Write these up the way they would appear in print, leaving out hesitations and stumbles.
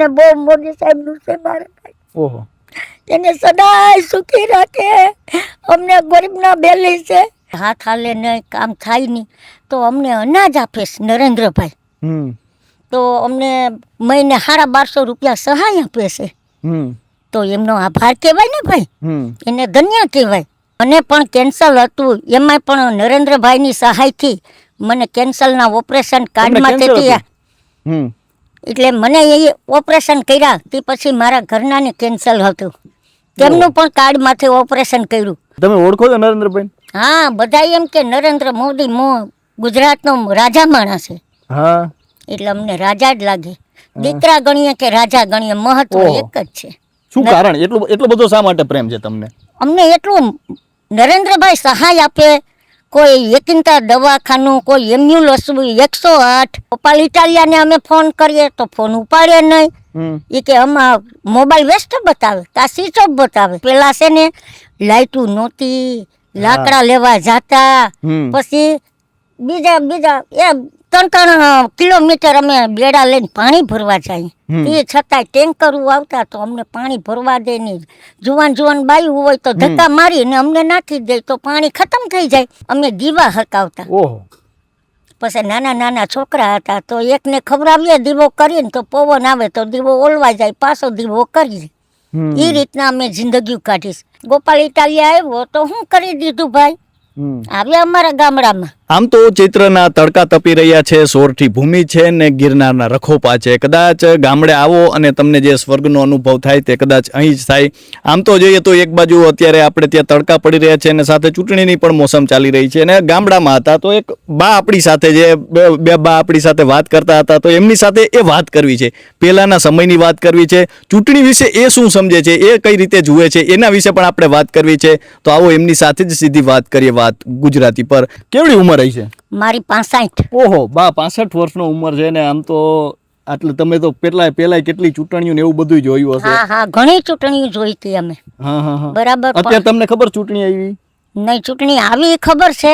મને બહુ મોદી સાહેબનું છે મારા ભાઈ. ઓહો. તેને સદાય સુખી રાખે. અમને ગરીબના બેલી છે, હાથ હાલે નહીં, કામ થાય નહીં, તો અમને અનાજ આપે છે નરેન્દ્રભાઈ. તો અમને મહિને 1250 રૂપિયા સહાય આપે છે. તો એમનો આભાર કહેવાય ને ભાઈ, એને ધન્ય કહેવાય. મને પણ કેન્સર હતું, એમાં પણ નરેન્દ્રભાઈની સહાયથી મને કેન્સરના ઓપરેશન કાર્ડમાંથી એટલે મને એ ઓપરેશન કર્યા તે પછી મારા ઘરનાને કેન્સર હતું, તેમનું પણ કાર્ડમાંથી ઓપરેશન કર્યું. તમે ઓળખો છો નરેન્દ્રભાઈ? હા, બધા એમ કે નરેન્દ્ર મોદી ગુજરાતનો રાજા માણસ છે. હા, એટલે અમને રાજા જ લાગે. દીકરા ગણીએ કે રાજા ગણીએ, મહત્વ એક જ છે. શું કારણ? એટલો બધો શા માટે પ્રેમ છે તમને? અમને એટલું નરેન્દ્રભાઈ સહાય આપે, કોઈ એකිંતા દવાખાનું, કોઈ એમ્બ્યુલન્સ 108. ગોપાલ ઇટાલિયાને અમે ફોન કરીએ તો ફોન ઉપાડે નહીં. એ કે આમાં મોબાઈલ વેસ્ટ બતાવે, કા સ્વિચ ઓફ બતાવે. પેલા છે ને લાઇટું નહોતી, લાકડા લેવા જાતા, પછી બીજા 3 કિલોમીટર અમે બેડા લઈને પાણી ભરવા જાય. તે છતાંય ટેન્કરો આવતા તો અમને પાણી ભરવા દે નહીં. જુવાન બાયું હોય તો ધક્કા મારીને અમને નાખી દે તો પાણી ખતમ થઈ જાય. અમે દીવા હરકાવતા. પછી નાના છોકરા હતા તો એકને ખવડાવીએ દીવો કરીને તો પવન આવે તો દીવો ઓલવા જાય, પાછો દીવો કરીએ. એ રીતના અમે જિંદગી કાઢીશ. ગોપાલ ઇટાલિયા આવ્યો તો શું કરી દીધું ભાઈ, આવ્યા અમારા ગામડામાં. આમ તો ચૈત્રના તડકા તપી રહ્યા છે, સોરઠી ભૂમિ છે ને ગિરનારના રખોપા છે. કદાચ ગામડે આવો અને તમને જે સ્વર્ગનો અનુભવ થાય તે કદાચ અહીં જ થાય. આમ તો જોઈએ તો એક બાજુ અત્યારે આપણે ત્યાં તડકા પડી રહ્યા છે અને સાથે ચૂંટણીની પણ મોસમ ચાલી રહી છે. અને ગામડામાં હતા તો એક બા આપણી સાથે જે બે બા આપણી સાથે વાત કરતા હતા, તો એમની સાથે એ વાત કરવી છે, પહેલાના સમયની વાત કરવી છે. ચૂંટણી વિશે એ શું સમજે છે, એ કઈ રીતે જુએ છે, એના વિશે પણ આપણે વાત કરવી છે. તો આવો એમની સાથે જ સીધી વાત કરીએ. વાત ગુજરાતી પર. કેવડી ઉંમર છે? મારી 65. ઓહો, બા 65 વર્ષનો ઉંમર છે ને. આમ તો આટલે તમે તો પેલાય કેટલી ચૂંટણીઓ ને એવું બધું જોયું હશે. હા, ઘણી ચૂંટણીઓ જોઈ હતી અમે. હા, બરાબર. અત્યારે તમને ખબર ચૂંટણી આવી? નહીં, ચૂંટણી આવી ખબર છે,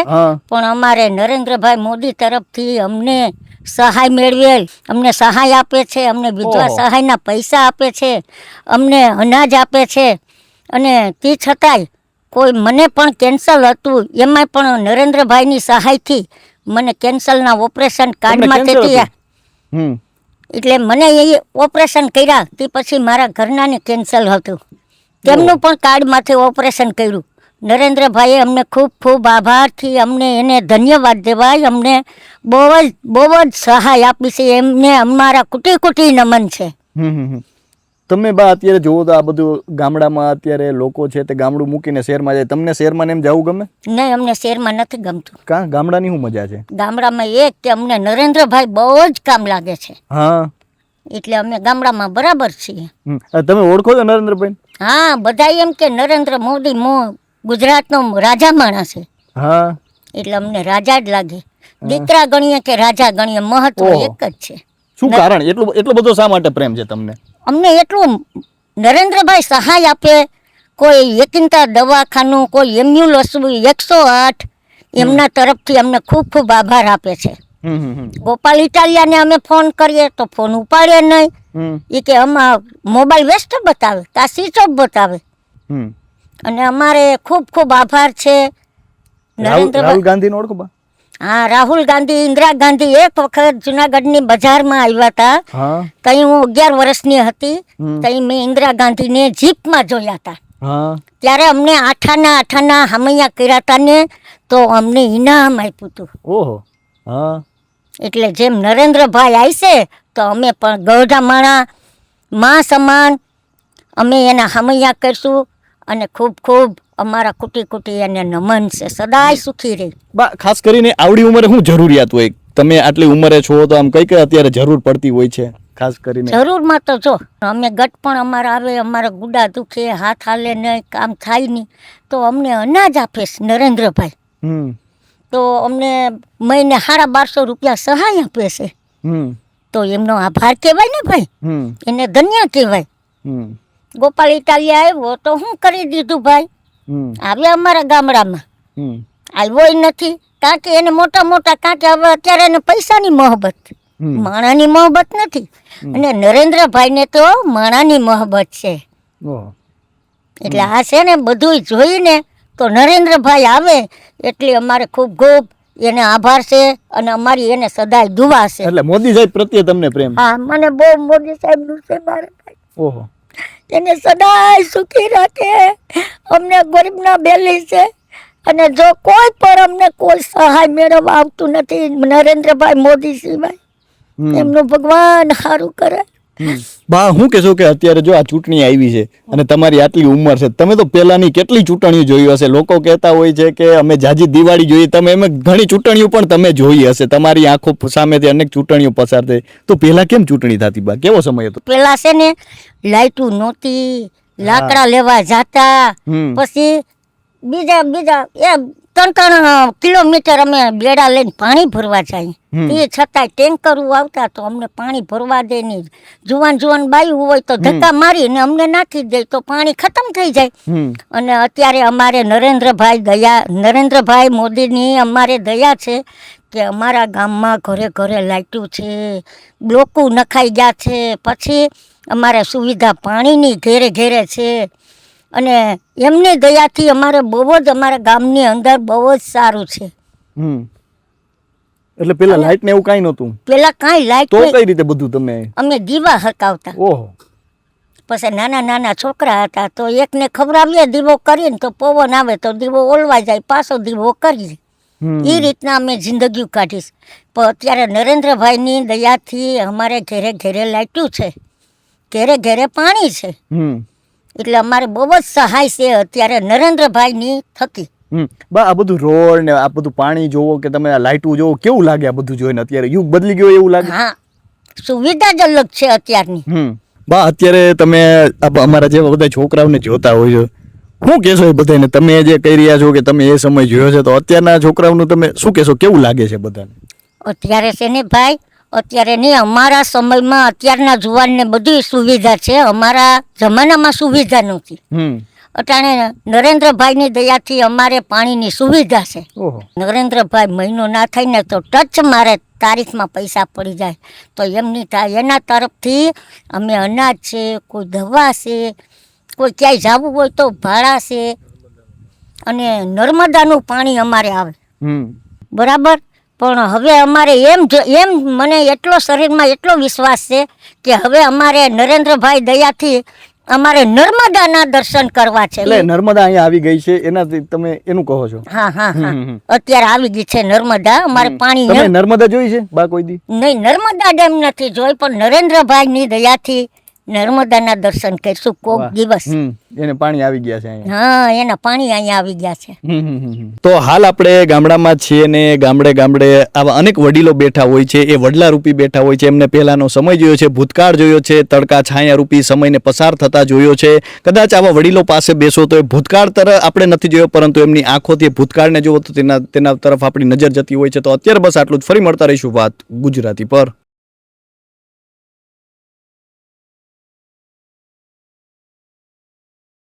પણ અમારે નરેન્દ્રભાઈ મોદી તરફથી અમને સહાય મેળવેલ, અમને સહાય આપે છે, અમને વિધવા સહાયના પૈસા આપે છે, અમને અનાજ આપે છે. અને તે છતાંય કોઈ મને પણ કેન્સર હતું, એમાં પણ નરેન્દ્રભાઈની સહાયથી મને કેન્સરના ઓપરેશન કાર્ડમાંથી એટલે મને એ ઓપરેશન કર્યા તે પછી મારા ઘરનાને કેન્સર હતું, તેમનું પણ કાર્ડમાંથી ઓપરેશન કર્યું. નરેન્દ્રભાઈએ અમને ખૂબ આભારથી અમને એને ધન્યવાદ દેવાય. અમને બહુ જ સહાય આપી છે, એમને અમારા કુટી નમન છે. તમે બા અત્યારે જોવો તો આ બધું ગામડામાં અત્યારે લોકો છે તે ગામડું મૂકીને શહેરમાં જાય. તમને શહેરમાં એમ જવું ગમે? નહીં, અમને શહેરમાં નથી ગમતું. કા? ગામડાની શું મજા છે? ગામડામાં એક કે અમને નરેન્દ્રભાઈ બહુ જ કામ લાગે છે. હા, એટલે અમે ગામડામાં બરાબર છીએ. તમે ઓળખો છો નરેન્દ્રભાઈ? હા, બધા એમ કે નરેન્દ્ર મોદી ગુજરાતનો રાજા માણસ છે. હા, એટલે અમને રાજા જ લાગે. દીકરા ગણીએ કે રાજા ગણીએ, મહત્વ એક જ છે. શું કારણ? એટલો બધો શા માટે પ્રેમ છે તમને? અમને એટલું નરેન્દ્રભાઈ સહાય આપે, કોઈ એકિંતા દવાખાનું, કોઈ એમ્બ્યુલન્સ 108. એમના તરફથી અમને ખૂબ આભાર આપે છે. ગોપાલ ઇટાલિયાને અમે ફોન કરીએ તો ફોન ઉપાડે નહીં. એ કે આમાં મોબાઈલ વેસ્ટ બતાવે, કા સ્વિચ ઓફ બતાવે. અને અમારે ખૂબ આભાર છે. રાહુલ ગાંધી ઓળખો બા? હા, રાહુલ ગાંધી, ઇન્દિરા ગાંધી એક વખત જુનાગઢની બજારમાં આવ્યા હતા. તઈ હું 11 વર્ષની હતી. તઈ મેં ઇન્દિરા ગાંધીને જીપમાં જોયા હતા. ત્યારે અમને આઠાના હમૈયા કર્યા હતા ને તો અમને ઇનામ આપ્યું હતું. ઓહો. એટલે જેમ નરેન્દ્રભાઈ આવશે તો અમે પણ ગૌઢા માણા માં સમાન અમે એના હમૈયા કરશું. અને ખૂબ અમારા કુટી એને નમન છે. સદાય સુખી રહે. બા, ખાસ કરીને આવડી ઉંમરે શું જરૂરિયાત હોય? તમે આટલી ઉંમરે છો તો આમ કઈ અત્યારે જરૂર પડતી હોય છે ખાસ કરીને? જરૂરમાં તો જો અમે ગટ પણ અમારા આવે, અમારા ગુડા દુખે, હાથ હાલે નહીં, કામ થાય નહીં, તો અમને અનાજ આપે છે નરેન્દ્રભાઈ. તો અમને મહિને 1250 રૂપિયા સહાય આપે છે. તો એમનો આભાર કહેવાય ને ભાઈ, એને ધન્ય કહેવાય. ગોપાલ ઇટાલિયા આવ્યો તો શું કરી દીધું ભાઈ, આવ્યા અમારા ગામડામાં. આવ્યો નથી કારણ કે એને મોટા કારણ કે હવે અત્યારે એને પૈસાની મોહબત. માણાની મોહબ્બત નથી. અને નરેન્દ્રભાઈને તો માણાની મોહબ્બત છે. ઓહો. એટલે આ છે ને બધું જોઈને તો નરેન્દ્રભાઈ આવે એટલે અમારે ખૂબ ખૂબ એને આભાર છે અને અમારી એને સદાય દુઆ છે. એટલે મોદી સાહેબ પ્રત્યે તમને પ્રેમ? હા, મને બહુ મોદી સાહેબનું છે મારે ભાઈ. ઓહો. એને સદાય સુખી રાખે. અમને ગરીબના બેલી છે અને જો કોઈ પણ અમને કોઈ સહાય મેળવવા આવતું નથી નરેન્દ્રભાઈ મોદી સિવાય. એમનું ભગવાન સારું કરે. બા હું કહેશો કે અત્યારે જો આ ચૂંટણી આવી છે અને તમારી આટલી ઉંમર છે, તમે તો પહેલાની કેટલી ચૂંટણીઓ જોઈ હશે. લોકો કહેતા હોય છે કે અમે જાજી દિવાળી જોઈ, તમે એમ ઘણી ચૂંટણીઓ પણ તમે જોઈ હશે. તમારી આંખો સામેથી અનેક ચૂંટણીઓ પસાર થઈ. તો પહેલા કેમ ચૂંટણી થતી બા? કેવો સમય હતો? પેલા છે ને લાઈટું નહોતી, લાકડા લેવા જાતા, પછી બીજા એ 3 કિલોમીટર અમે બેડા લઈને પાણી ભરવા જાય. એ છતાંય ટેન્કરો આવતા તો અમને પાણી ભરવા દે નહીં. જુવાન બાયું હોય તો ધક્કા મારીને અમને નાખી દે તો પાણી ખતમ થઈ જાય. અને અત્યારે અમારે નરેન્દ્રભાઈ મોદીની અમારે દયા છે કે અમારા ગામમાં ઘરે ઘરે લાઈટું છે, બ્લોકો નખાઈ ગયા છે. પછી અમારે સુવિધા પાણીની ઘેરે ઘેરે છે. અને એમની દયાથી અમારે બહુ જ અમારા ગામની અંદર બહુ જ સારું છે. એટલે પેલા લાઈટ ને એવું કાઈ નહોતું? પેલા કાંઈ લાઈટ તો કઈ રીતે બધું તમે? અમે દીવા હકાવતા. ઓહો. પછી નાના છોકરા હતા તો એકને ખવડાવીએ દીવો કરીને તો પવન આવે તો દીવો ઓલવાઈ જાય, પાછો દીવો કરીએ. એ રીતના અમે જિંદગી કાઢીશ. પણ અત્યારે નરેન્દ્રભાઈની દયાથી અમારે ઘેરે ઘેરે લાઈટું છે, ઘેરે ઘેરે પાણી છે. એટલે અમારે બહુ જ સહાય છે અત્યારે નરેન્દ્રભાઈની થકી. બા આ બધું રોડ ને આ બધું પાણી જોવો કે તમે આ લાઈટું જોવો, કેવું લાગે આ બધું જોઈને? અત્યારે યુગ બદલી ગયો એવું લાગે? હા, સુવિધા જ અલગ છે અત્યારની. બા અત્યારે તમે અમારા જેવા બધા છોકરાઓને જોતા હોય છો, શું કહેશો એ બધાને? તમે જે કહી રહ્યા છો કે તમે એ સમય જોયો છે, તો અત્યારના છોકરાઓનું તમે શું કહેશો? કેવું લાગે છે બધાને? અત્યારે છે ને ભાઈ, અત્યારે નહીં, અમારા સમયમાં અત્યારના જુવાનને બધી સુવિધા છે. અમારા જમાનામાં સુવિધા નહોતી. અટાણે નરેન્દ્રભાઈની દયાથી અમારે પાણીની સુવિધા છે. નરેન્દ્રભાઈ મહિનો ના થાય ને તો ટચ મારે તારીખમાં પૈસા પડી જાય તો એમની એના તરફથી અમે અનાજ છે, કોઈ દવા છે, કોઈ ક્યાંય જવું હોય તો ભાડા છે. અને નર્મદાનું પાણી અમારે આવે બરાબર. પણ હવે અમારે એમ મને એટલો શરીરમાં એટલો વિશ્વાસ છે કે હવે અમારે નરેન્દ્રભાઈ દયાથી અમારે નર્મદાના દર્શન કરવા છે. એટલે નર્મદા અહીંયા આવી ગઈ છે, એનાથી તમે એનું કહો છો? હા, અત્યારે આવી ગઈ છે નર્મદા. અમારે પાણી તમે નર્મદા જોઈ છે બા કોઈ દી? નહીં, નર્મદા ડેમ નથી જોઈ, પણ નરેન્દ્રભાઈની દયાથી નર્મદાના દર્શન કરીશું કોક દિવસ. એને પાણી આવી ગયા છે અહીંયા? હા, એના પાણી અહીંયા આવી ગયા છે. તો હાલ આપણે ગામડામાં છીએ ને ગામડે આવા અનેક વડીલો બેઠા હોય છે. એ વડલા રૂપી બેઠા હોય છે. એમને પહેલાનો સમય જોયો છે, ભૂતકાળ જોયો છે, તડકા છાયા રૂપી સમયને પસાર થતા જોયો છે. કદાચ આવા વડીલો પાસે બેસો તો એ ભૂતકાળ તરફ આપણે નથી જોયો, પરંતુ એમની આંખોથી ભૂતકાળને જોવો તો તેના તરફ આપણી નજર જતી હોય છે. તો અત્યારે બસ આટલું જ. ફરી મળતા રહીશું વાત ગુજરાતી પર.